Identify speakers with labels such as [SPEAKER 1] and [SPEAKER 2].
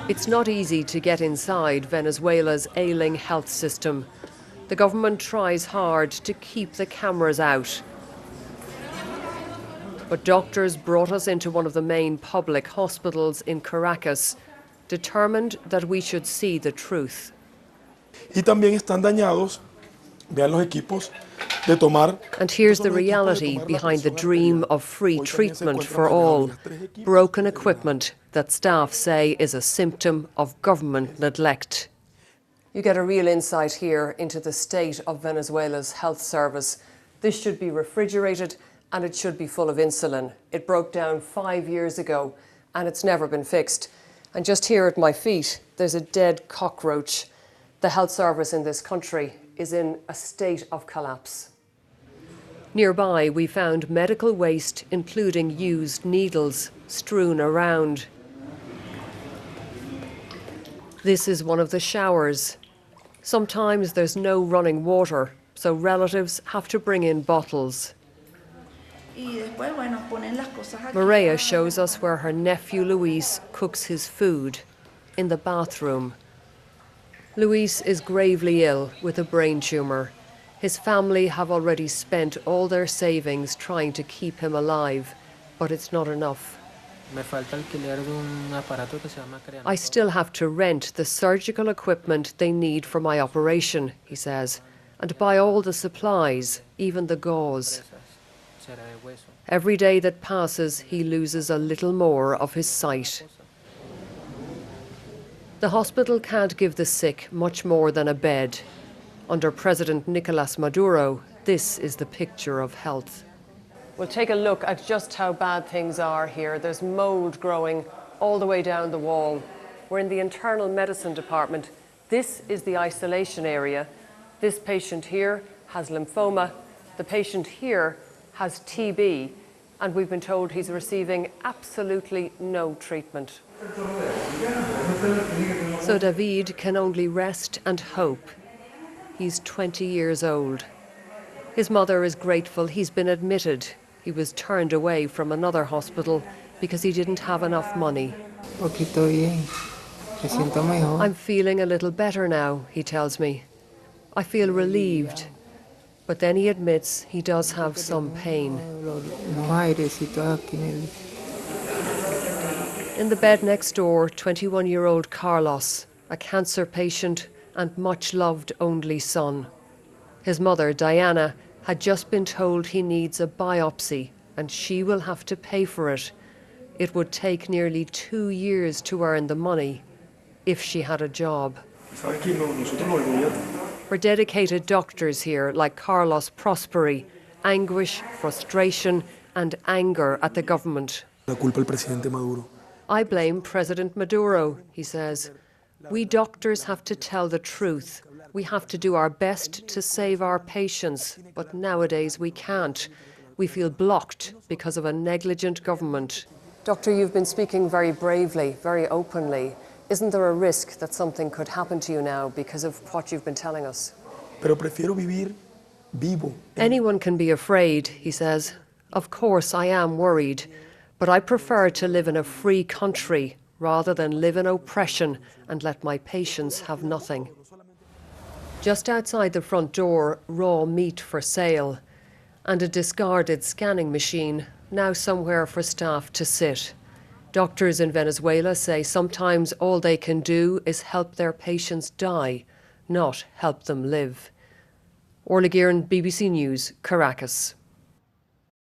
[SPEAKER 1] It's not easy to get inside Venezuela's ailing health system. The government tries hard to keep the cameras out. But doctors brought us into one of the main public hospitals in Caracas, determined that we should see the truth.
[SPEAKER 2] Y también están dañados, vean los equipos de tomar.
[SPEAKER 1] And here's the reality behind the dream of free treatment for all. Broken equipment that staff say is a symptom of government neglect. You get a real insight here into the state of Venezuela's health service. This should be refrigerated and it should be full of insulin. It broke down 5 years ago and it's never been fixed. And just here at my feet, there's a dead cockroach. The health service in this country is in a state of collapse. Nearby, we found medical waste, including used needles, strewn around. This is one of the showers. Sometimes there's no running water, so relatives have to bring in bottles. Maria shows us where her nephew Luis cooks his food, in the bathroom. Luis is gravely ill with a brain tumour. His family have already spent all their savings trying to keep him alive, but it's not enough. I still have to rent the surgical equipment they need for my operation, he says, and buy all the supplies, even the gauze. Every day that passes, he loses a little more of his sight. The hospital can't give the sick much more than a bed. Under President Nicolas Maduro, this is the picture of health. We'll take a look at just how bad things are here. There's mould growing all the way down the wall. We're in the internal medicine department. This is the isolation area. This patient here has lymphoma. The patient here has TB, and we've been told he's receiving absolutely no treatment. So David can only rest and hope. He's 20 years old. His mother is grateful he's been admitted. He was turned away from another hospital because he didn't have enough money. I'm feeling a little better now, he tells me. I feel relieved. But then he admits he does have some pain. In the bed next door, 21-year-old Carlos, a cancer patient and much-loved only son. His mother, Diana, had just been told he needs a biopsy and she will have to pay for it. It would take nearly 2 years to earn the money if she had a job. For dedicated doctors here, like Carlos Prosperi, anguish, frustration and anger at the government. I blame President Maduro, he says. We doctors have to tell the truth. We have to do our best to save our patients, but nowadays we can't. We feel blocked because of a negligent government. Doctor, you've been speaking very bravely, very openly. Isn't there a risk that something could happen to you now because of what you've been telling us? Anyone can be afraid, he says. Of course I am worried, but I prefer to live in a free country rather than live in oppression and let my patients have nothing. Just outside the front door, raw meat for sale, and a discarded scanning machine, now somewhere for staff to sit. Doctors in Venezuela say sometimes all they can do is help their patients die, not help them live. Orla, Guerin, BBC News, Caracas.